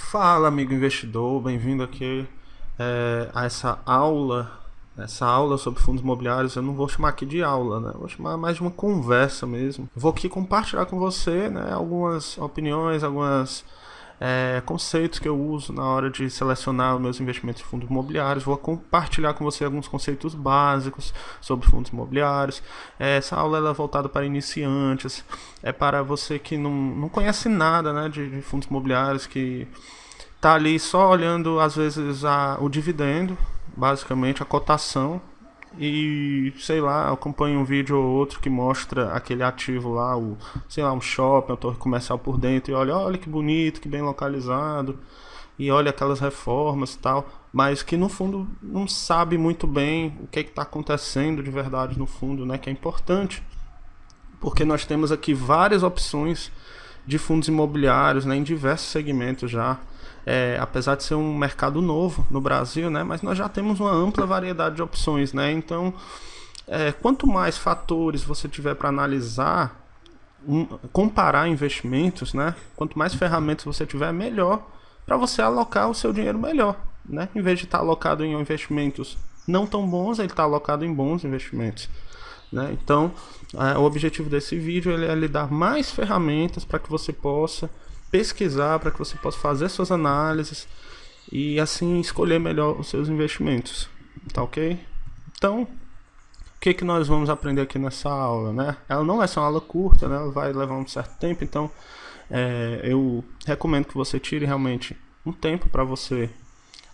Fala, amigo investidor, bem-vindo aqui a essa aula sobre fundos imobiliários. Eu não vou chamar aqui de aula, né? Vou chamar mais de uma conversa mesmo. Vou aqui compartilhar com você, né, algumas opiniões, alguns conceitos que eu uso na hora de selecionar os meus investimentos em fundos imobiliários. Vou compartilhar com você alguns conceitos básicos sobre fundos imobiliários. Essa aula ela é voltada para iniciantes, é para você que não conhece nada, né, de fundos imobiliários, que tá ali só olhando às vezes o dividendo, basicamente a cotação, e sei lá, acompanha um vídeo ou outro que mostra aquele ativo lá, sei lá, um shopping, uma torre comercial por dentro, e olha que bonito, que bem localizado, e olha aquelas reformas e tal, mas que no fundo não sabe muito bem o que está acontecendo de verdade no fundo, né, que é importante, porque nós temos aqui várias opções de fundos imobiliários, né, em diversos segmentos já. Apesar de ser um mercado novo no Brasil, né, mas nós já temos uma ampla variedade de opções, né? Então, quanto mais fatores você tiver para analisar, comparar investimentos, né? Quanto mais ferramentas você tiver, melhor para você alocar o seu dinheiro melhor, né? Em vez de estar alocado em investimentos não tão bons, ele está alocado em bons investimentos, né? Então, o objetivo desse vídeo é lhe dar mais ferramentas para que você possa pesquisar, para que você possa fazer suas análises e assim escolher melhor os seus investimentos, tá ok? Então, o que nós vamos aprender aqui nessa aula, né? Ela não vai ser uma aula curta, né? Ela vai levar um certo tempo, então eu recomendo que você tire realmente um tempo para você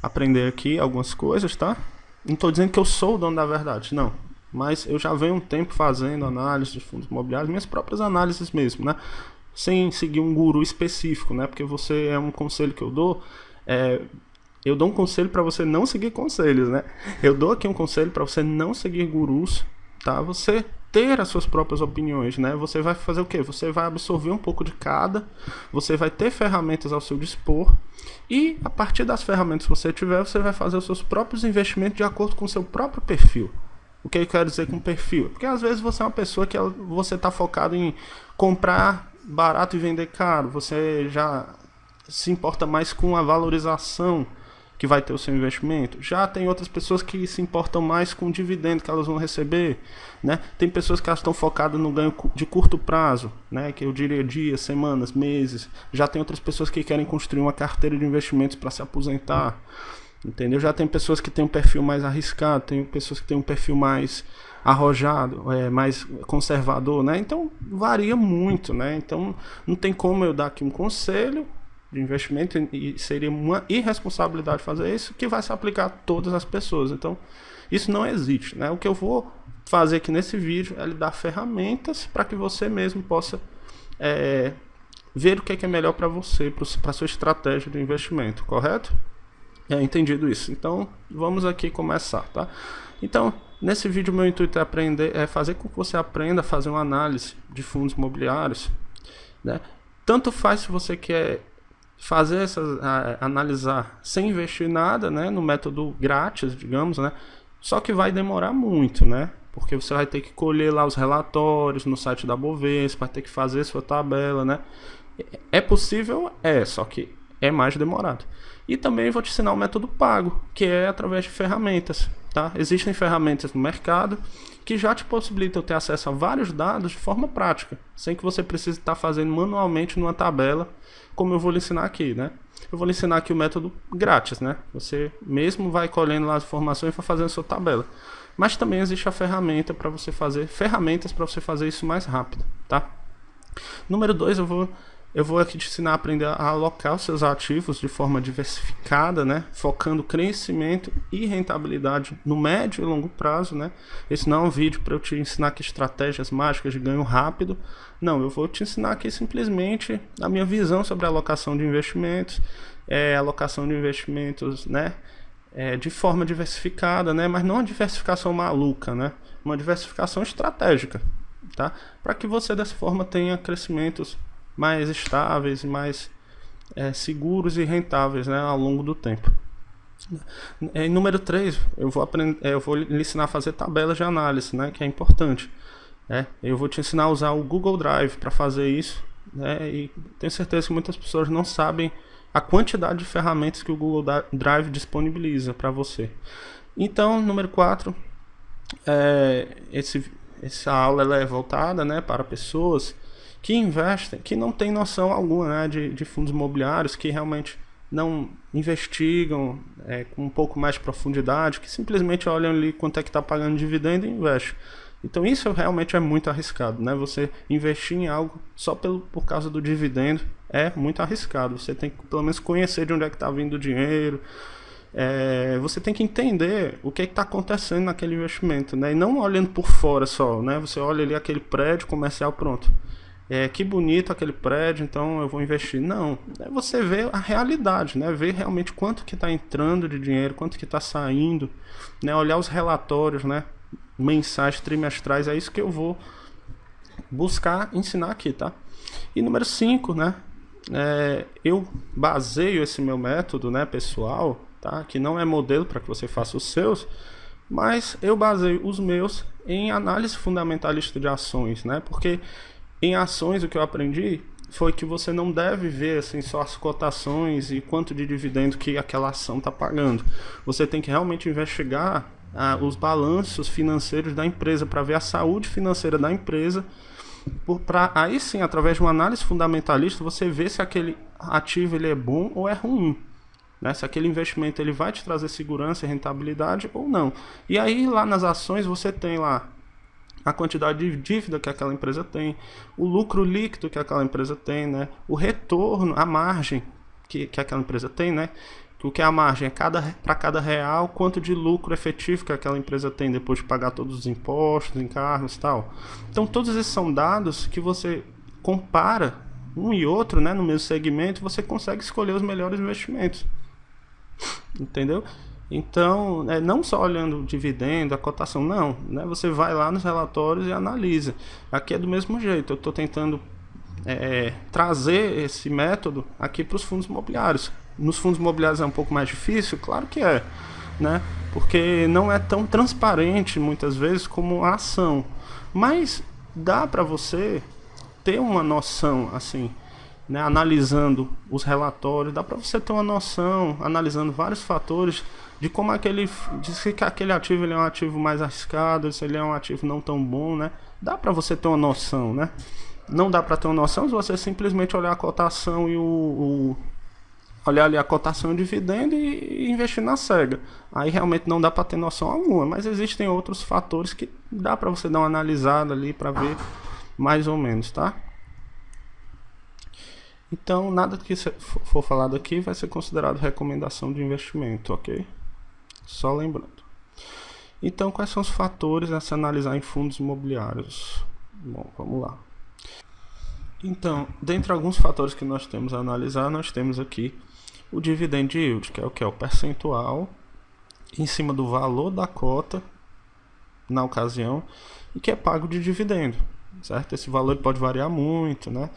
aprender aqui algumas coisas, tá? Não estou dizendo que eu sou o dono da verdade, não, mas eu já venho um tempo fazendo análise de fundos imobiliários, minhas próprias análises mesmo, né? Sem seguir um guru específico, né? Porque você um conselho que eu dou um conselho para você não seguir conselhos, né? Eu dou aqui um conselho para você não seguir gurus, tá? Você ter as suas próprias opiniões, né? Você vai fazer o quê? Você vai absorver um pouco de cada, você vai ter ferramentas ao seu dispor e a partir das ferramentas que você tiver, você vai fazer os seus próprios investimentos de acordo com o seu próprio perfil. O que eu quero dizer com perfil? Porque às vezes você é uma pessoa que você está focado em comprar barato e vender caro, você já se importa mais com a valorização que vai ter o seu investimento. Já tem outras pessoas que se importam mais com o dividendo que elas vão receber, né? Tem pessoas que estão focadas no ganho de curto prazo, né? Que eu diria dias, semanas, meses. Já tem outras pessoas que querem construir uma carteira de investimentos para se aposentar, entendeu? Já tem pessoas que têm um perfil mais arriscado, tem pessoas que têm um perfil mais arrojado, mais conservador, né? Então varia muito, né? Então não tem como eu dar aqui um conselho de investimento e seria uma irresponsabilidade fazer isso que vai se aplicar a todas as pessoas. Então isso não existe, né? O que eu vou fazer aqui nesse vídeo é lhe dar ferramentas para que você mesmo possa ver o que é melhor para você, para sua estratégia de investimento, correto? Entendido isso. Então vamos aqui começar, tá? Então nesse vídeo meu intuito é fazer com que você aprenda a fazer uma análise de fundos imobiliários, né? Tanto faz se você quer fazer analisar sem investir nada, né, no método grátis, digamos, né? Só que vai demorar muito, né? Porque você vai ter que colher lá os relatórios no site da Bovespa, vai ter que fazer sua tabela, né? É possível? Só que é mais demorado. E também vou te ensinar o método pago, que é através de ferramentas, tá? Existem ferramentas no mercado que já te possibilitam ter acesso a vários dados de forma prática, sem que você precise estar fazendo manualmente numa tabela, como eu vou lhe ensinar aqui, né? Eu vou lhe ensinar aqui o método grátis, né? Você mesmo vai colhendo lá as informações e vai fazendo a sua tabela. Mas também existe a ferramenta para você fazer, ferramentas para você fazer isso mais rápido, tá? Número 2, eu vou aqui te ensinar a aprender a alocar os seus ativos de forma diversificada, né? Focando crescimento e rentabilidade no médio e longo prazo, né? Esse não é um vídeo para eu te ensinar aqui estratégias mágicas de ganho rápido. Não, eu vou te ensinar aqui simplesmente a minha visão sobre a alocação de investimentos, né? De forma diversificada, né? Mas não uma diversificação maluca, né? Uma diversificação estratégica, tá? Para que você dessa forma tenha crescimentos mais estáveis e mais seguros e rentáveis, né, ao longo do tempo. Número 3, eu vou lhe ensinar a fazer tabelas de análise, né, que é importante. Eu vou te ensinar a usar o Google Drive para fazer isso, né, e tenho certeza que muitas pessoas não sabem a quantidade de ferramentas que o Google Drive disponibiliza para você. Então, número 4, essa aula ela é voltada, né, para pessoas que investem, que não têm noção alguma, né, de fundos imobiliários, que realmente não investigam com um pouco mais de profundidade, que simplesmente olham ali quanto é que está pagando dividendo e investem. Então isso realmente é muito arriscado, né? Você investir em algo só por causa do dividendo é muito arriscado. Você tem que pelo menos conhecer de onde é que está vindo o dinheiro. Você tem que entender o que está acontecendo naquele investimento, né? E não olhando por fora só, né? Você olha ali aquele prédio comercial, pronto. Que bonito aquele prédio, então eu vou investir. Não, você vê a realidade, né? Ver realmente quanto que está entrando de dinheiro, quanto que está saindo, né? Olhar os relatórios, né? Mensais, trimestrais, é isso que eu vou buscar ensinar aqui, tá? E número 5, né? Eu baseio esse meu método, né, pessoal, tá? Que não é modelo para que você faça os seus, mas eu baseio os meus em análise fundamentalista de ações, né? Porque em ações o que eu aprendi foi que você não deve ver assim só as cotações e quanto de dividendo que aquela ação está pagando. Você tem que realmente investigar os balanços financeiros da empresa para ver a saúde financeira da empresa, para aí sim, através de uma análise fundamentalista, você ver se aquele ativo ele é bom ou é ruim, né? Se aquele investimento ele vai te trazer segurança e rentabilidade ou não. E aí lá nas ações você tem lá a quantidade de dívida que aquela empresa tem, o lucro líquido que aquela empresa tem, né? O retorno, a margem que aquela empresa tem, né? O que é a margem? Para cada real, quanto de lucro efetivo que aquela empresa tem depois de pagar todos os impostos, encargos e tal. Então todos esses são dados que você compara um e outro, né, no mesmo segmento, você consegue escolher os melhores investimentos. Entendeu? Então, não só olhando o dividendo, a cotação, não, né? Você vai lá nos relatórios e analisa. Aqui é do mesmo jeito, eu estou tentando trazer esse método aqui para os fundos imobiliários. Nos fundos imobiliários é um pouco mais difícil? Claro que é, né? Porque não é tão transparente muitas vezes como a ação. Mas dá para você ter uma noção, assim, né? Analisando os relatórios, dá para você ter uma noção, analisando vários fatores de como se aquele ativo ele é um ativo mais arriscado, se ele é um ativo não tão bom, né? Dá para você ter uma noção, né? Não dá para ter uma noção se você simplesmente olhar a cotação e olhar ali a cotação e o dividendo e investir na cega. Aí realmente não dá para ter noção alguma, mas existem outros fatores que dá para você dar uma analisada ali para ver mais ou menos, tá? Então nada que for falado aqui vai ser considerado recomendação de investimento, ok? Só lembrando. Então quais são os fatores a se analisar em fundos imobiliários? Bom, vamos lá. Então, dentre alguns fatores que nós temos a analisar, nós temos aqui o dividend yield, que é o que? É o percentual em cima do valor da cota na ocasião e que é pago de dividendo, certo? Esse valor pode variar muito, né?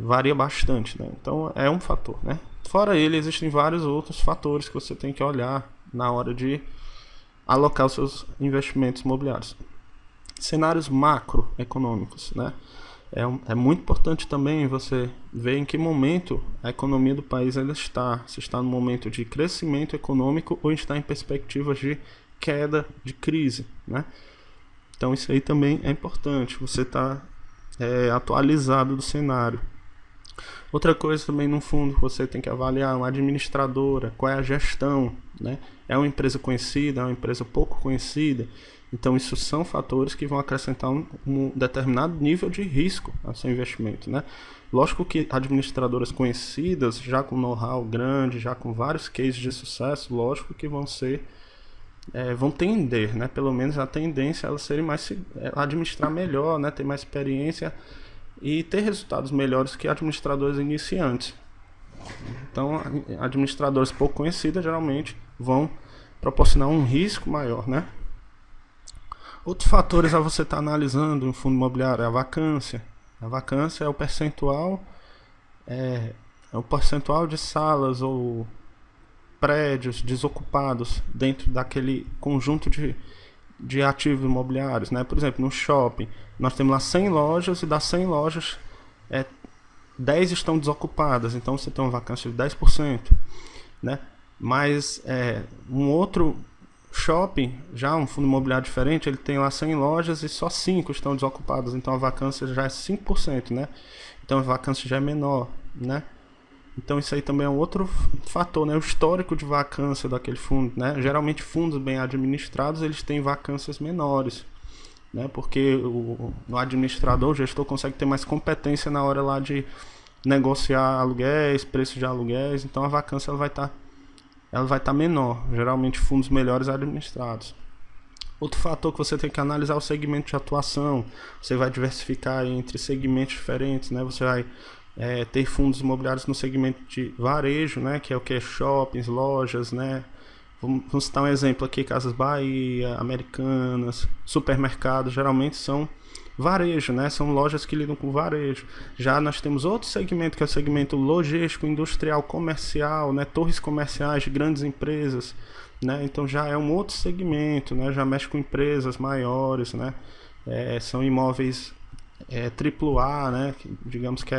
Varia bastante, né? Então é um fator, né? Fora ele, existem vários outros fatores que você tem que olhar na hora de alocar os seus investimentos imobiliários. Cenários macroeconômicos, né? É muito importante também você ver em que momento a economia do país ela está. Se está no momento de crescimento econômico ou está em perspectivas de queda, de crise, né? Então isso aí também é importante, você está atualizado do cenário. Outra coisa também no fundo você tem que avaliar uma administradora, qual é a gestão, né? É uma empresa conhecida, é uma empresa pouco conhecida. Então isso são fatores que vão acrescentar um determinado nível de risco ao seu investimento, né? Lógico que administradoras conhecidas, já com know-how grande, já com vários cases de sucesso, lógico que vão tender, né? Pelo menos a tendência é elas serem mais, administrar melhor, né? Ter mais experiência e ter resultados melhores que administradores iniciantes. Então administradoras pouco conhecidas geralmente vão proporcionar um risco maior, né? Outros fatores a você estar analisando em fundo imobiliário é a vacância. A vacância é o percentual de salas ou prédios desocupados dentro daquele conjunto de ativos imobiliários, né? Por exemplo, no shopping, nós temos lá 100 lojas e das 100 lojas, 10 estão desocupadas, então você tem uma vacância de 10%, né? Mas um outro shopping, já um fundo imobiliário diferente, ele tem lá 100 lojas e só 5 estão desocupadas, então a vacância já é 5%, né? Então a vacância já é menor, né? Então isso aí também é um outro fator, né? O histórico de vacância daquele fundo, né? Geralmente fundos bem administrados, eles têm vacâncias menores, né? Porque o administrador, o gestor consegue ter mais competência na hora lá de negociar aluguéis, preços de aluguéis, então a vacância ela vai estar menor, geralmente fundos melhores administrados. Outro fator que você tem que analisar é o segmento de atuação. Você vai diversificar entre segmentos diferentes, né? Você vai ter fundos imobiliários no segmento de varejo, né? Que é o que? Shoppings, lojas, né? Vamos citar um exemplo aqui: Casas Bahia, Americanas, supermercados, geralmente são varejo, né? São lojas que lidam com varejo. Já nós temos outro segmento, que é o segmento logístico, industrial, comercial, né? Torres comerciais de grandes empresas, né? Então já é um outro segmento, né? Já mexe com empresas maiores, né? São imóveis AAA, né? Digamos que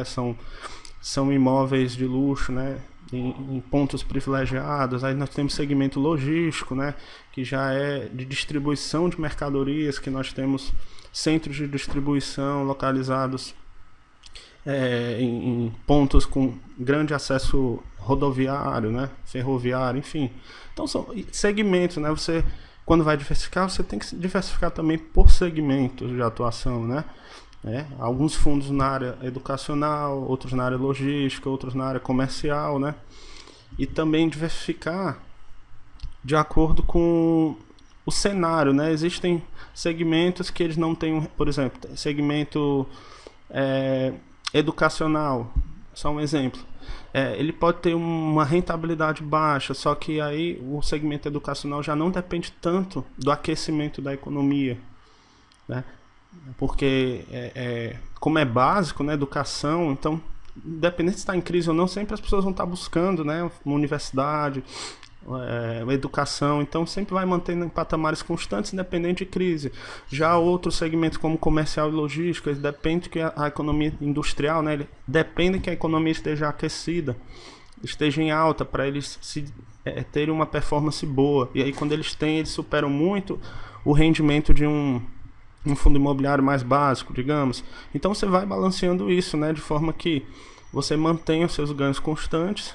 são imóveis de luxo, né? Em pontos privilegiados. Aí nós temos segmento logístico, né? Que já é de distribuição de mercadorias, que nós temos centros de distribuição localizados em pontos com grande acesso rodoviário, né? Ferroviário, enfim. Então são segmentos, né? Você, quando vai diversificar, você tem que se diversificar também por segmentos de atuação, né? Alguns fundos na área educacional, outros na área logística, outros na área comercial, né? E também diversificar de acordo com o cenário, né? Existem segmentos que eles não têm, por exemplo, segmento educacional, só um exemplo. Ele pode ter uma rentabilidade baixa, só que aí o segmento educacional já não depende tanto do aquecimento da economia, né? Porque como é básico, né, educação, então independente se está em crise ou não, sempre as pessoas vão estar buscando, né, uma universidade, uma educação, então sempre vai mantendo em patamares constantes, independente de crise. Já outros segmentos como comercial e logístico, eles dependem que a economia industrial, né, depende que a economia esteja aquecida, esteja em alta, para eles terem uma performance boa. E aí quando eles têm, eles superam muito o rendimento de um fundo imobiliário mais básico, digamos. Então você vai balanceando isso, né, de forma que você mantenha os seus ganhos constantes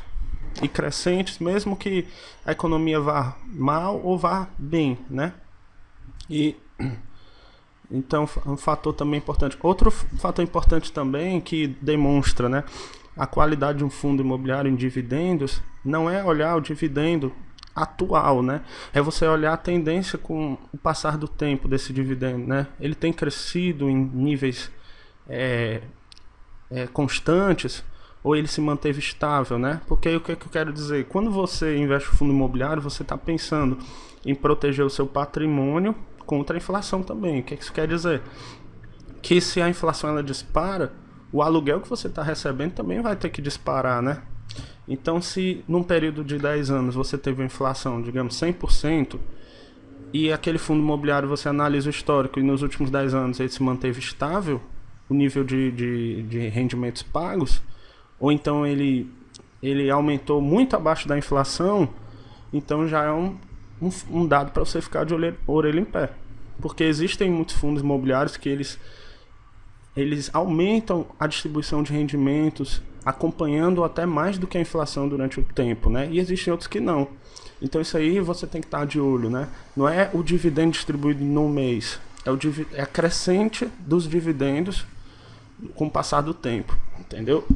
e crescentes, mesmo que a economia vá mal ou vá bem, né? E então um fator também importante. Outro fator importante também que demonstra, né, a qualidade de um fundo imobiliário em dividendos não é olhar o dividendo atual, né? É você olhar a tendência com o passar do tempo desse dividendo, né? Ele tem crescido em níveis constantes ou ele se manteve estável, né? Porque o que eu quero dizer? Quando você investe no fundo imobiliário, você está pensando em proteger o seu patrimônio contra a inflação também. O que isso quer dizer? Que se a inflação ela dispara, o aluguel que você está recebendo também vai ter que disparar, né? Então, se num período de 10 anos você teve uma inflação, digamos, 100%, e aquele fundo imobiliário você analisa o histórico e nos últimos 10 anos ele se manteve estável, o nível de rendimentos pagos, ou então ele aumentou muito abaixo da inflação, então já é um dado para você ficar de orelha em pé. Porque existem muitos fundos imobiliários que eles aumentam a distribuição de rendimentos, acompanhando até mais do que a inflação durante o tempo, né? E existem outros que não. Então isso aí você tem que estar de olho, né? Não é o dividendo distribuído no mês, é a crescente dos dividendos com o passar do tempo, entendeu?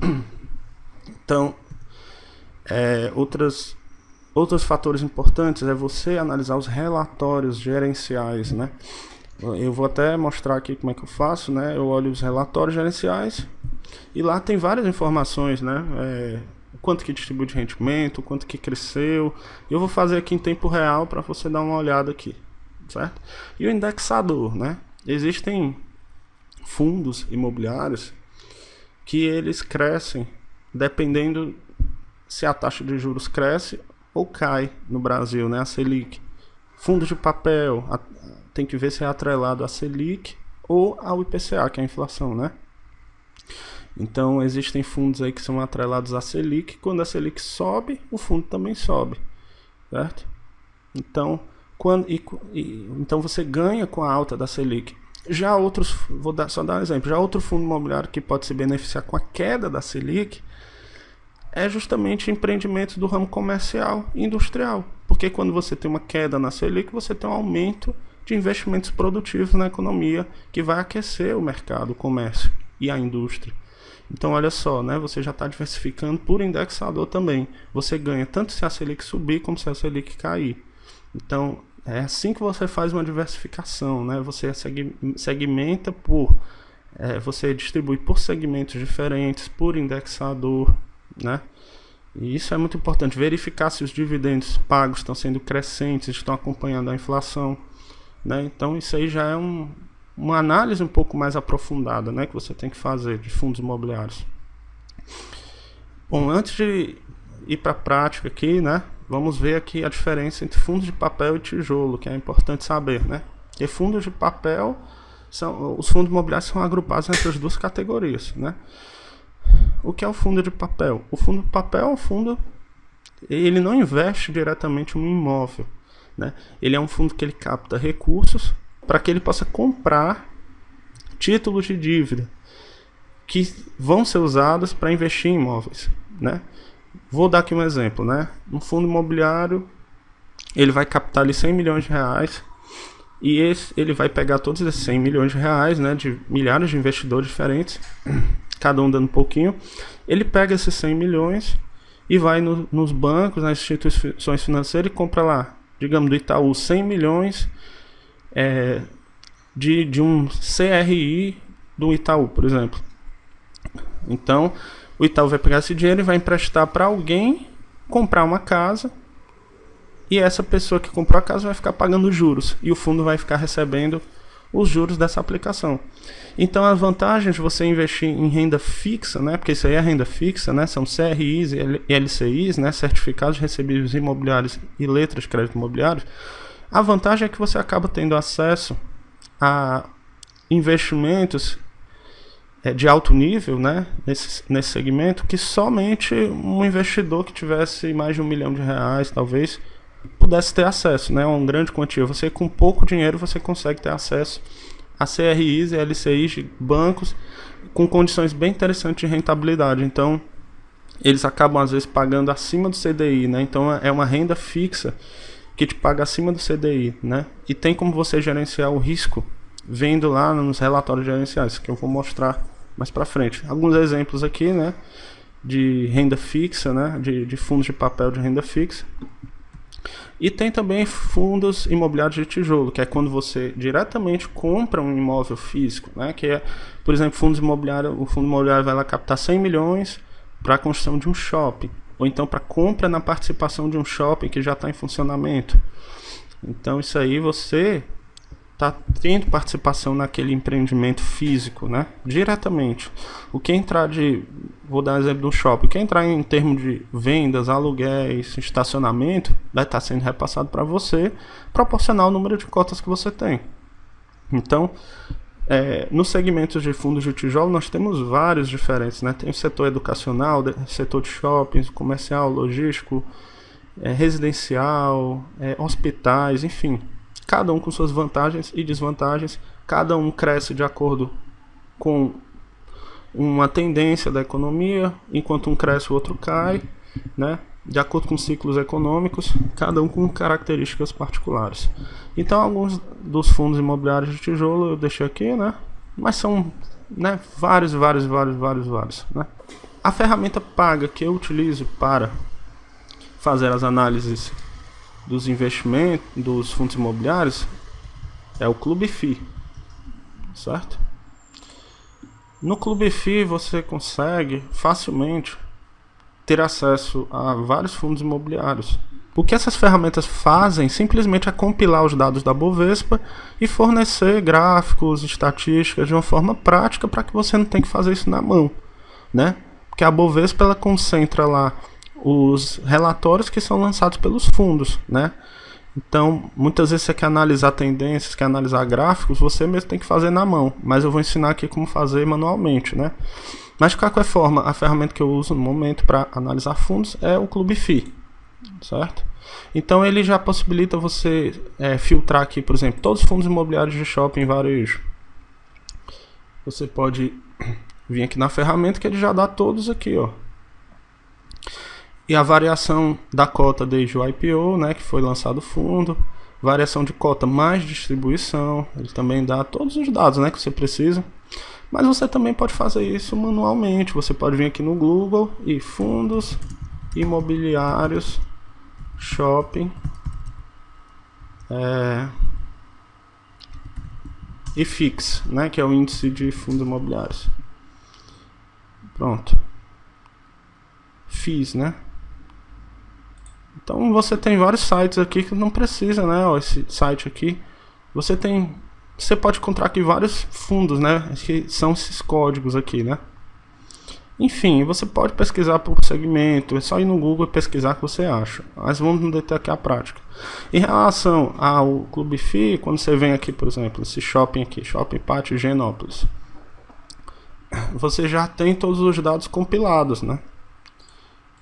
Então, outros fatores importantes é você analisar os relatórios gerenciais, né? Eu vou até mostrar aqui como é que eu faço, né? Eu olho os relatórios gerenciais e lá tem várias informações, né? Quanto que distribui de rendimento, quanto que cresceu. Eu vou fazer aqui em tempo real para você dar uma olhada aqui, certo? E o indexador, né? Existem fundos imobiliários que eles crescem dependendo se a taxa de juros cresce ou cai no Brasil, né? A Selic. Fundos de papel, tem que ver se é atrelado à Selic ou ao IPCA, que é a inflação, né? Então existem fundos aí que são atrelados à Selic. Quando a Selic sobe, o fundo também sobe, certo? Então, então você ganha com a alta da Selic. Já outros, só dar um exemplo, já outro fundo imobiliário que pode se beneficiar com a queda da Selic é justamente empreendimentos do ramo comercial e industrial. Porque quando você tem uma queda na Selic, você tem um aumento de investimentos produtivos na economia que vai aquecer o mercado, o comércio e a indústria. Então olha só, né, você já está diversificando por indexador também. Você ganha tanto se a Selic subir como se a Selic cair. Então é assim que você faz uma diversificação, né? Você segmenta você distribui por segmentos diferentes, por indexador, né? E isso é muito importante, verificar se os dividendos pagos estão sendo crescentes, estão acompanhando a inflação, né? Então isso aí já é uma análise um pouco mais aprofundada, né, que você tem que fazer de fundos imobiliários. Bom, antes de ir para a prática aqui, né, vamos ver aqui a diferença entre fundos de papel e tijolo, que é importante saber, né? E fundos de papel os fundos imobiliários são agrupados entre as duas categorias, né? O que é o fundo de papel? O fundo de papel é um fundo, ele não investe diretamente no imóvel, né? Ele é um fundo que ele capta recursos para que ele possa comprar títulos de dívida que vão ser usados para investir em imóveis, né? Vou dar aqui um exemplo, né? Um fundo imobiliário, ele vai captar ali 100 milhões de reais e ele vai pegar todos esses 100 milhões de reais, né, de milhares de investidores diferentes, cada um dando um pouquinho. Ele pega esses 100 milhões e vai nos bancos, nas instituições financeiras e compra lá, digamos do Itaú, 100 milhões de um CRI do Itaú, por exemplo. Então o Itaú vai pegar esse dinheiro e vai emprestar para alguém comprar uma casa, e essa pessoa que comprou a casa vai ficar pagando juros e o fundo vai ficar recebendo os juros dessa aplicação. Então as vantagens de você investir em renda fixa, né, porque isso aí é renda fixa, né, são CRIs e LCIs, né, certificados de recebíveis imobiliários e letras de crédito imobiliários. A vantagem é que você acaba tendo acesso a investimentos de alto nível, né, nesse segmento, que somente um investidor que tivesse mais de R$1 milhão, talvez, pudesse ter acesso, né, a uma grande quantia. Você, com pouco dinheiro, você consegue ter acesso a CRIs e LCIs de bancos com condições bem interessantes de rentabilidade. Então, eles acabam, às vezes, pagando acima do CDI, né? Então, é uma renda fixa que te paga acima do CDI, né? E tem como você gerenciar o risco vendo lá nos relatórios gerenciais, que eu vou mostrar mais para frente. Alguns exemplos aqui, né, de renda fixa, né, de fundos de papel de renda fixa. E tem também fundos imobiliários de tijolo, que é quando você diretamente compra um imóvel físico, né, que é, por exemplo, o fundo imobiliário vai lá captar 100 milhões para a construção de um shopping, ou então para compra na participação de um shopping que já está em funcionamento. Então isso aí você está tendo participação naquele empreendimento físico, né, diretamente. O que entrar vou dar um exemplo do shopping, o que entrar em termos de vendas, aluguéis, estacionamento, vai estar sendo repassado para você, proporcional ao número de cotas que você tem. Então, nos segmentos de fundos de tijolo, nós temos vários diferentes, né? Tem o setor educacional, setor de shoppings, comercial, logístico, residencial, hospitais, enfim. Cada um com suas vantagens e desvantagens, cada um cresce de acordo com uma tendência da economia, enquanto um cresce o outro cai, né? De acordo com ciclos econômicos, cada um com características particulares. Então alguns dos fundos imobiliários de tijolo eu deixei aqui, né? Mas são, né, vários, né? A ferramenta paga que eu utilizo para fazer as análises dos investimentos, dos fundos imobiliários, é o Clube FI, certo? No Clube FI você consegue facilmente ter acesso a vários fundos imobiliários. O que essas ferramentas fazem simplesmente é compilar os dados da Bovespa e fornecer gráficos, estatísticas de uma forma prática para que você não tenha que fazer isso na mão, né? Porque a Bovespa ela concentra lá os relatórios que são lançados pelos fundos, né? Então, muitas vezes você quer analisar tendências, quer analisar gráficos, você mesmo tem que fazer na mão, mas eu vou ensinar aqui como fazer manualmente, né? Mas de qualquer forma, a ferramenta que eu uso no momento para analisar fundos é o Clube FI, certo? Então ele já possibilita você filtrar aqui, por exemplo, todos os fundos imobiliários de shopping varejo. Você pode vir aqui na ferramenta que ele já dá todos aqui, ó. E a variação da cota desde o IPO, né, que foi lançado o fundo, variação de cota mais distribuição, ele também dá todos os dados, né, que você precisa. Mas você também pode fazer isso manualmente. Você pode vir aqui no Google e fundos imobiliários shopping e FIX, né, que é o índice de fundos imobiliários. Pronto. Fiz, né? Então você tem vários sites aqui que não precisa, né? Ó, esse site aqui, você pode encontrar aqui vários fundos, né? Que são esses códigos aqui, né? Enfim, você pode pesquisar por segmento, é só ir no Google e pesquisar o que você acha. Mas vamos deter aqui a prática. Em relação ao Clube FI, quando você vem aqui, por exemplo, esse shopping aqui, Shopping Pátio Higienópolis, você já tem todos os dados compilados, né?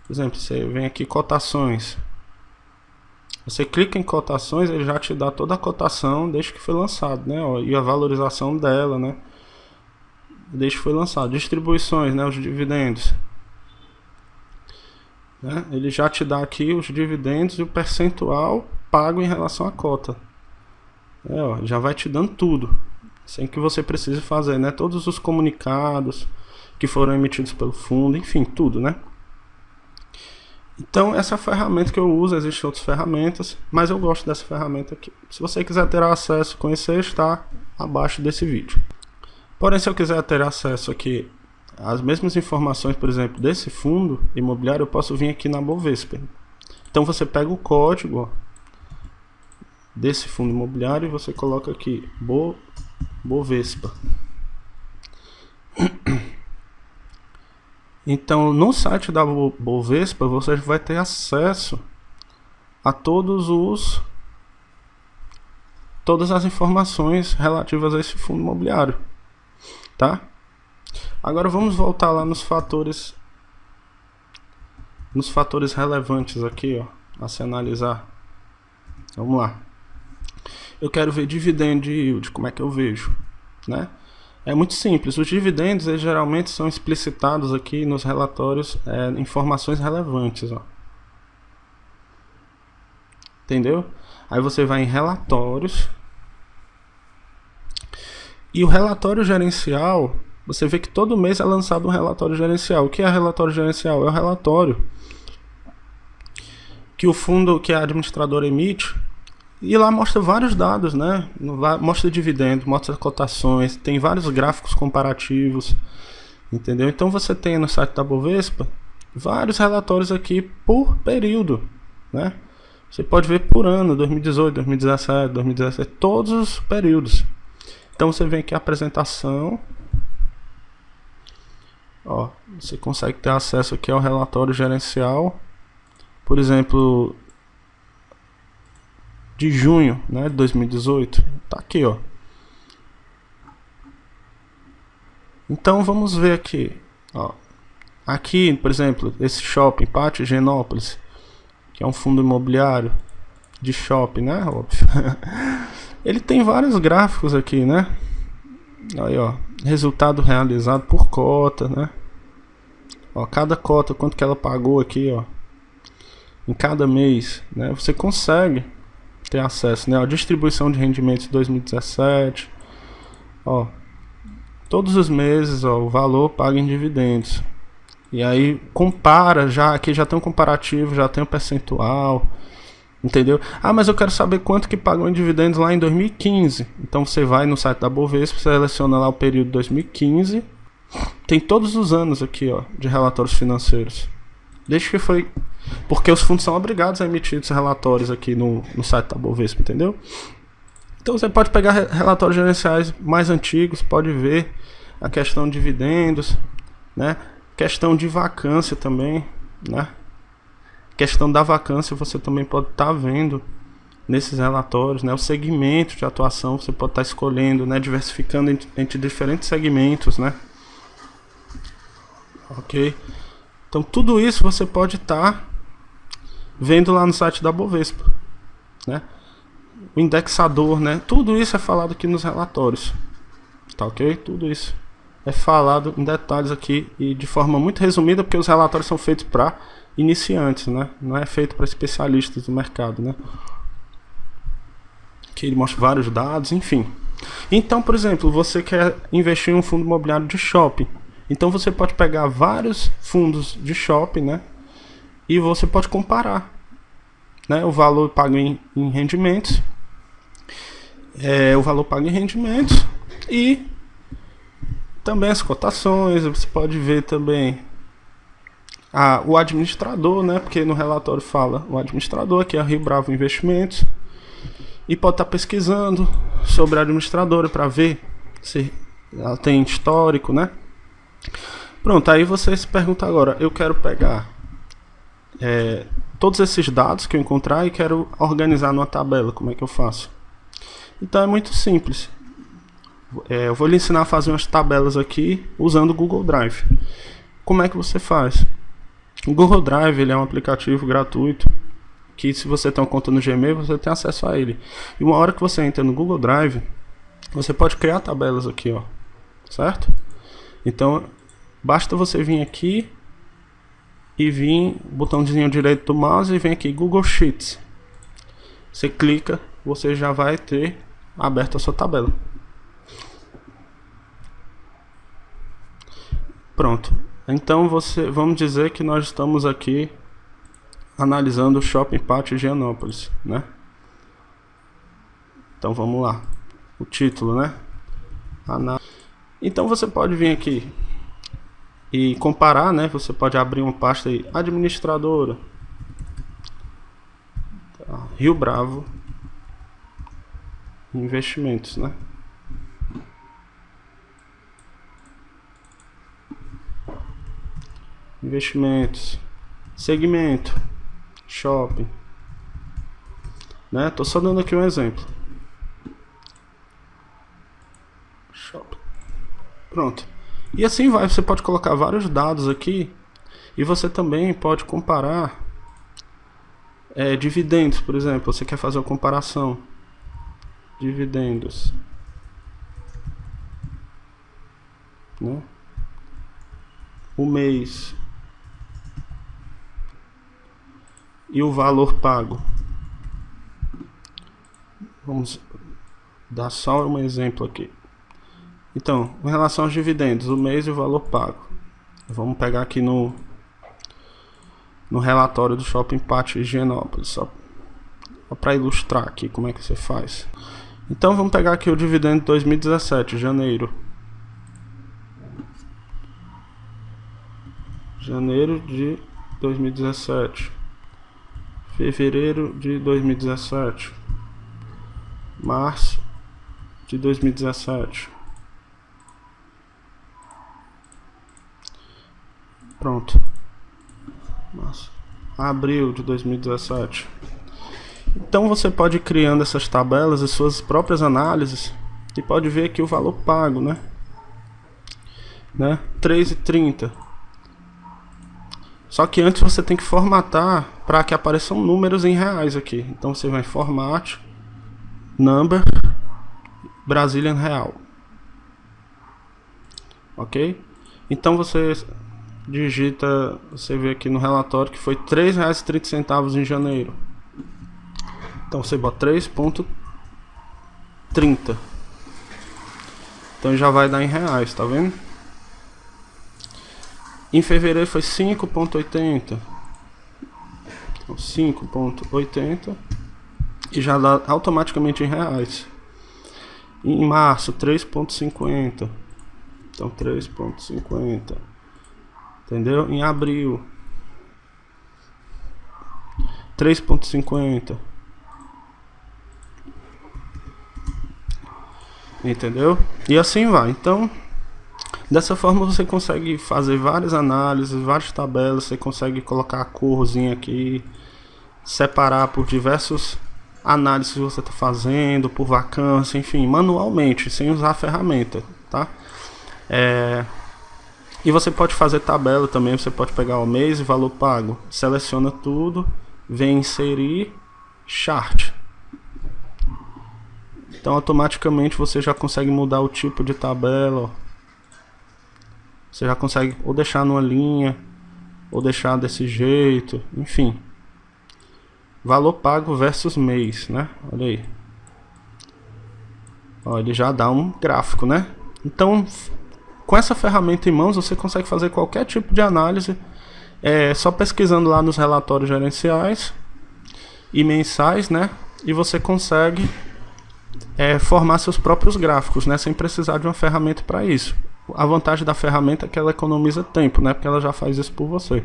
Por exemplo, você vem aqui cotações. Você clica em cotações, ele já te dá toda a cotação desde que foi lançado, né? Ó, e a valorização dela, né? Desde que foi lançado. Distribuições, né? Os dividendos. Né? Ele já te dá aqui os dividendos e o percentual pago em relação à cota. Ó, já vai te dando tudo. Sem que você precise fazer, né? Todos os comunicados que foram emitidos pelo fundo, enfim, tudo, né? Então essa é a ferramenta que eu uso, existem outras ferramentas, mas eu gosto dessa ferramenta aqui. Se você quiser ter acesso, conhecer, está abaixo desse vídeo. Porém, se eu quiser ter acesso aqui às mesmas informações, por exemplo, desse fundo imobiliário, eu posso vir aqui na Bovespa. Então você pega o código, ó, desse fundo imobiliário e você coloca aqui Bovespa. Então, no site da Bovespa, você vai ter acesso a todas as informações relativas a esse fundo imobiliário, tá? Agora vamos voltar lá nos fatores relevantes aqui, ó, a se analisar. Vamos lá. Eu quero ver dividend yield, como é que eu vejo, né? É muito simples, os dividendos eles geralmente são explicitados aqui nos relatórios, informações relevantes, ó. Entendeu? Aí você vai em relatórios, e o relatório gerencial, você vê que todo mês é lançado um relatório gerencial. O que é relatório gerencial? É o relatório que o fundo, que a administradora emite, e lá mostra vários dados, né? Mostra dividendos, mostra cotações, tem vários gráficos comparativos, entendeu? Então você tem no site da Bovespa vários relatórios aqui por período, né? Você pode ver por ano, 2018, 2017, 2017, todos os períodos. Então você vem aqui a apresentação, ó, você consegue ter acesso aqui ao relatório gerencial, por exemplo, de junho, né, de 2018, tá aqui, ó. Então vamos ver aqui, ó. Aqui, por exemplo, esse shopping Pátio Higienópolis, que é um fundo imobiliário de shopping, né, óbvio. Ele tem vários gráficos aqui, né? Aí, ó, resultado realizado por cota, né? Ó, cada cota, quanto que ela pagou aqui, ó, em cada mês, né? Você consegue ter acesso, né? A distribuição de rendimentos de 2017, ó, todos os meses, ó, o valor pago em dividendos. E aí compara, aqui já tem um comparativo, já tem um percentual, entendeu? Ah, mas eu quero saber quanto que pagou em dividendos lá em 2015. Então você vai no site da Bovespa, seleciona lá o período 2015, tem todos os anos aqui, ó, de relatórios financeiros. Desde que foi... Porque os fundos são obrigados a emitir esses relatórios aqui no site da Bovespa, entendeu? Então você pode pegar relatórios gerenciais mais antigos, pode ver a questão de dividendos, né? Questão de vacância também, né? Questão da vacância você também pode estar vendo nesses relatórios, né? O segmento de atuação você pode estar escolhendo, né? Diversificando entre diferentes segmentos, né? ok? Então tudo isso você pode estar vendo lá no site da Bovespa, né? O indexador, né? Tudo isso é falado aqui nos relatórios, tá ok? Tudo isso é falado em detalhes aqui e de forma muito resumida, porque os relatórios são feitos para iniciantes, né? Não é feito para especialistas do mercado, né? Que ele mostra vários dados, enfim. Então, por exemplo, você quer investir em um fundo imobiliário de shopping. Então você pode pegar vários fundos de shopping, né? E você pode comparar, né? O valor pago em rendimentos. O valor pago em rendimentos e também as cotações. Você pode ver também o administrador, né? Porque no relatório fala o administrador, que é a Rio Bravo Investimentos. E pode estar pesquisando sobre a administradora para ver se ela tem histórico, né? Pronto, aí você se pergunta agora, eu quero pegar todos esses dados que eu encontrar e quero organizar numa tabela, como é que eu faço? Então é muito simples. Eu vou lhe ensinar a fazer umas tabelas aqui usando o Google Drive. Como é que você faz? O Google Drive ele é um aplicativo gratuito que se você tem uma conta no Gmail, você tem acesso a ele. E uma hora que você entra no Google Drive, você pode criar tabelas aqui, ó. Certo? Então, basta você vir aqui e vir, botãozinho direito do mouse e vem aqui Google Sheets. Você clica, você já vai ter aberto a sua tabela. Pronto. Então vamos dizer que nós estamos aqui analisando o Shopping Pátio Higienópolis, né? Então vamos lá. O título, né? Então você pode vir aqui e comparar, né? Você pode abrir uma pasta aí, administradora, Rio Bravo Investimentos, né? Investimentos, segmento, shopping, né? Tô só dando aqui um exemplo. Shopping. Pronto. E assim vai, você pode colocar vários dados aqui e você também pode comparar dividendos, por exemplo. Você quer fazer uma comparação. Dividendos, né? O mês e o valor pago. Vamos dar só um exemplo aqui. Então, em relação aos dividendos, o mês e o valor pago. Vamos pegar aqui no relatório do Shopping Pátio Higienópolis, só para ilustrar aqui como é que você faz. Então vamos pegar aqui o dividendo de 2017, janeiro. Janeiro de 2017. Fevereiro de 2017. Março de 2017. Pronto. Março. Abril de 2017. Então você pode ir criando essas tabelas e suas próprias análises e pode ver aqui o valor pago, né? 3,30. Só que antes você tem que formatar para que apareçam números em reais aqui. Então você vai em format, number, Brazilian Real. Ok? Então você digita, você vê aqui no relatório que foi R$ 3,30 em janeiro. Então você bota 3,30. Então já vai dar em reais, tá vendo? Em fevereiro foi 5,80. Então 5,80 e já dá automaticamente em reais. Em março 3,50. Então 3,50. Entendeu? Em abril 3,50. Entendeu? E assim vai. Então, dessa forma você consegue fazer várias análises, várias tabelas, você consegue colocar a corzinha aqui, separar por diversos análises que você está fazendo, por vacância, enfim, manualmente, sem usar a ferramenta, tá? E você pode fazer tabela também, você pode pegar o mês e valor pago, seleciona tudo, vem inserir chart. Então automaticamente você já consegue mudar o tipo de tabela, ó. Você já consegue ou deixar numa linha, ou deixar desse jeito, enfim. Valor pago versus mês, né? Olha aí. Ó, ele já dá um gráfico, né? Então, com essa ferramenta em mãos, você consegue fazer qualquer tipo de análise, só pesquisando lá nos relatórios gerenciais e mensais, né? E você consegue formar seus próprios gráficos, né? Sem precisar de uma ferramenta para isso. A vantagem da ferramenta é que ela economiza tempo, né? Porque ela já faz isso por você.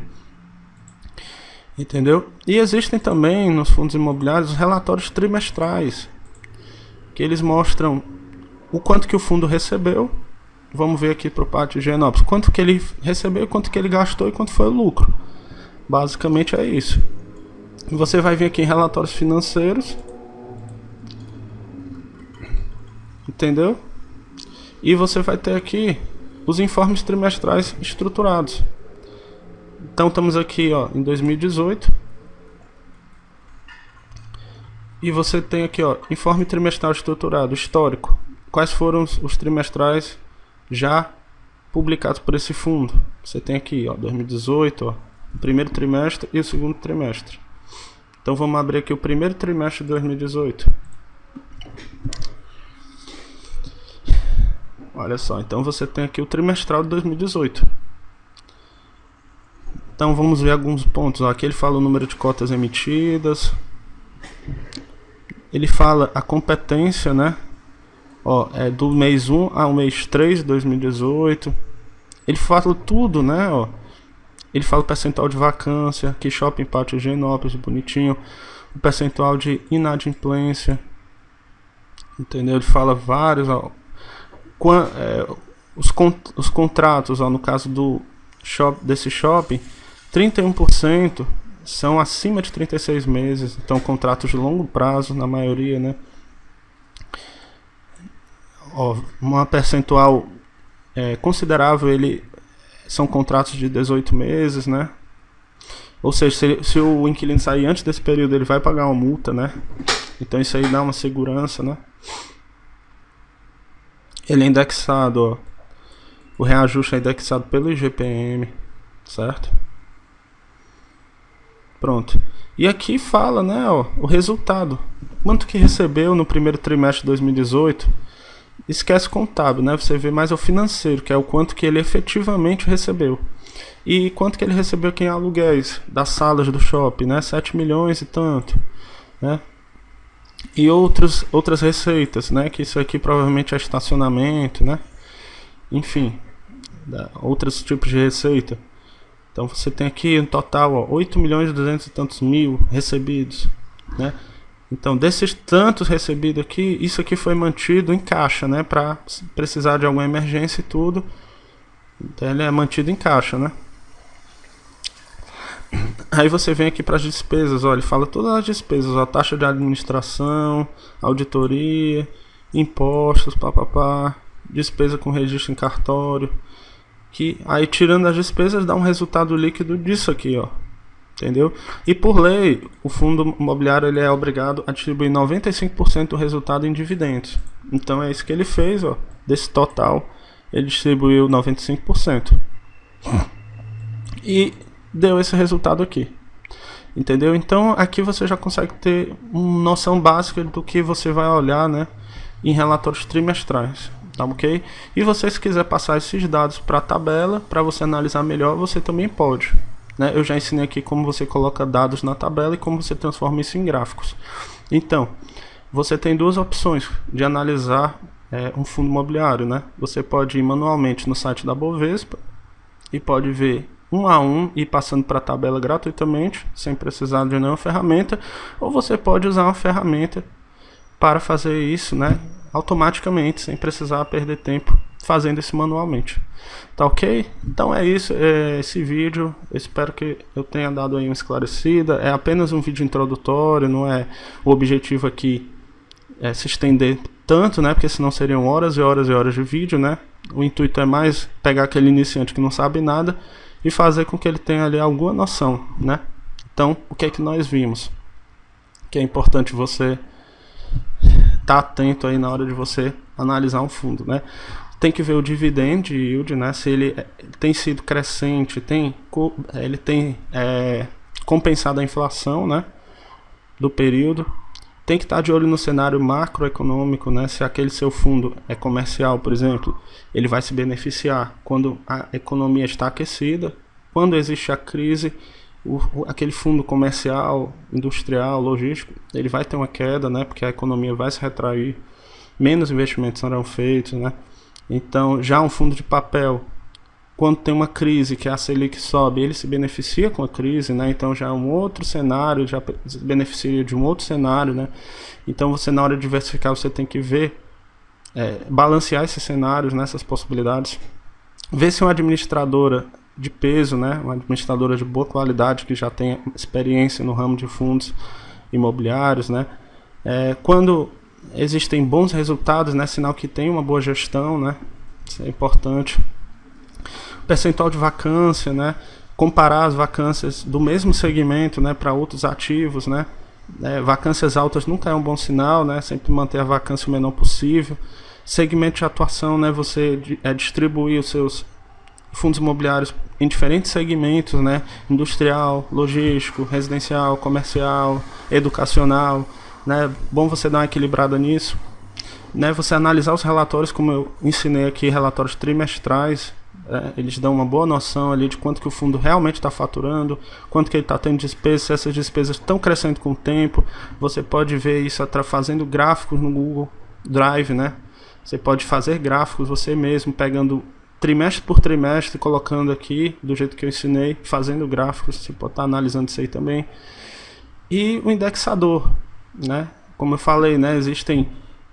Entendeu? E existem também nos fundos imobiliários os relatórios trimestrais, que eles mostram o quanto que o fundo recebeu. Vamos ver aqui para o pátio Higienópolis, quanto que ele recebeu, quanto que ele gastou e quanto foi o lucro. Basicamente é isso. E você vai vir aqui em relatórios financeiros, entendeu? E você vai ter aqui os informes trimestrais estruturados. Então estamos aqui, ó, em 2018. E você tem aqui, ó, informe trimestral estruturado, histórico. Quais foram os trimestrais já publicados por esse fundo? Você tem aqui, ó, 2018, ó, o primeiro trimestre e o segundo trimestre. Então vamos abrir aqui o primeiro trimestre de 2018. Olha só, então você tem aqui o trimestral de 2018. Então vamos ver alguns pontos. Ó, aqui ele fala o número de cotas emitidas. Ele fala a competência, né? Ó, do mês 1 ao mês 3 de 2018. Ele fala tudo, né? Ó, ele fala o percentual de vacância. Aqui Shopping Pátio Higienópolis, bonitinho. O percentual de inadimplência. Entendeu? Ele fala vários, ó. Os contratos, ó, no caso desse shopping, 31% são acima de 36 meses, então contratos de longo prazo na maioria, né? Ó, uma percentual considerável são contratos de 18 meses, né? Ou seja, se o inquilino sair antes desse período, ele vai pagar uma multa, né? Então isso aí dá uma segurança, né? Ele é indexado, ó. O reajuste é indexado pelo IGPM, certo? Pronto. E aqui fala, né, ó, o resultado. Quanto que recebeu no primeiro trimestre de 2018? Esquece contábil, né? Você vê mais o financeiro, que é o quanto que ele efetivamente recebeu. E quanto que ele recebeu aqui em aluguéis das salas do shopping, né? 7 milhões e tanto, né? E outras receitas, né? Que isso aqui provavelmente é estacionamento, né? Enfim, outros tipos de receita. Então você tem aqui um total, ó, 8 milhões e 200 e tantos mil recebidos, né? Então desses tantos recebidos aqui, isso aqui foi mantido em caixa, né? Para precisar de alguma emergência e tudo. Então ele é mantido em caixa, né? Aí você vem aqui para as despesas, olha, ele fala todas as despesas, a taxa de administração, auditoria, impostos, papapá, despesa com registro em cartório, que aí tirando as despesas dá um resultado líquido disso aqui, ó, entendeu? E por lei, o fundo imobiliário ele é obrigado a distribuir 95% do resultado em dividendos. Então é isso que ele fez, ó, desse total, ele distribuiu 95%. E deu esse resultado aqui, entendeu? Então aqui você já consegue ter uma noção básica do que você vai olhar, né, em relatórios trimestrais, tá ok? E você, se quiser passar esses dados para a tabela para você analisar melhor, você também pode, né? Eu já ensinei aqui como você coloca dados na tabela e como você transforma isso em gráficos. Então você tem duas opções de analisar um fundo imobiliário, né? Você pode ir manualmente no site da Bovespa e pode ver um a um e passando para a tabela gratuitamente, sem precisar de nenhuma ferramenta, ou você pode usar uma ferramenta para fazer isso, né, automaticamente, sem precisar perder tempo fazendo isso manualmente. Tá ok? Então é isso, esse vídeo, eu espero que eu tenha dado aí uma esclarecida. É apenas um vídeo introdutório, não é o objetivo aqui se estender tanto, né? Porque senão seriam horas e horas e horas de vídeo, né? O intuito é mais pegar aquele iniciante que não sabe nada e fazer com que ele tenha ali alguma noção, né? Então, o que é que nós vimos? Que é importante você estar atento aí na hora de você analisar um fundo, né? Tem que ver o dividend yield, né? Se ele tem sido crescente, ele tem compensado a inflação, né? Do período. Tem que estar de olho no cenário macroeconômico, né? Se aquele seu fundo é comercial, por exemplo, ele vai se beneficiar quando a economia está aquecida. Quando existe a crise, aquele fundo comercial, industrial, logístico, ele vai ter uma queda, né? Porque a economia vai se retrair, menos investimentos serão feitos, né? Então, já um fundo de papel, quando tem uma crise, que a Selic sobe, ele se beneficia com a crise, né? Então já é um outro cenário, já se beneficia de um outro cenário, né? Então você, na hora de diversificar, você tem que ver, balancear esses cenários, né? Essas possibilidades. Ver se uma administradora de peso, né? Uma administradora de boa qualidade, que já tem experiência no ramo de fundos imobiliários, né? Quando existem bons resultados, né? Sinal que tem uma boa gestão, né? Isso é importante. Percentual de vacância, né? Comparar as vacâncias do mesmo segmento, né, para outros ativos, né? Vacâncias altas nunca é um bom sinal, né? Sempre manter a vacância o menor possível. Segmento de atuação, né? Você distribuir os seus fundos imobiliários em diferentes segmentos, né? Industrial, logístico, residencial, comercial, educacional, né? Bom você dar uma equilibrada nisso, né? Você analisar os relatórios, como eu ensinei aqui, relatórios trimestrais. Eles dão uma boa noção ali de quanto que o fundo realmente está faturando, quanto que ele está tendo despesas, se essas despesas estão crescendo com o tempo. Você pode ver isso fazendo gráficos no Google Drive, né? Você pode fazer gráficos você mesmo, pegando trimestre por trimestre, colocando aqui do jeito que eu ensinei, fazendo gráficos. Você pode estar analisando isso aí também. E o indexador, né? Como eu falei, né? Existem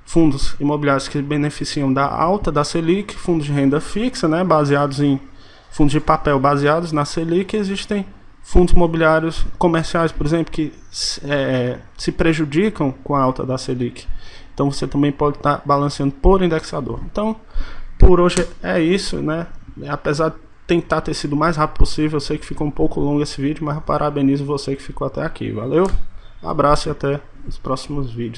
fundos imobiliários que beneficiam da alta da Selic, fundos de renda fixa, né, baseados em fundos de papel baseados na Selic. Existem fundos imobiliários comerciais, por exemplo, que se prejudicam com a alta da Selic. Então você também pode estar balanceando por indexador. Então, por hoje é isso, né? Apesar de tentar ter sido o mais rápido possível, eu sei que ficou um pouco longo esse vídeo, mas eu parabenizo você que ficou até aqui. Valeu, abraço e até os próximos vídeos.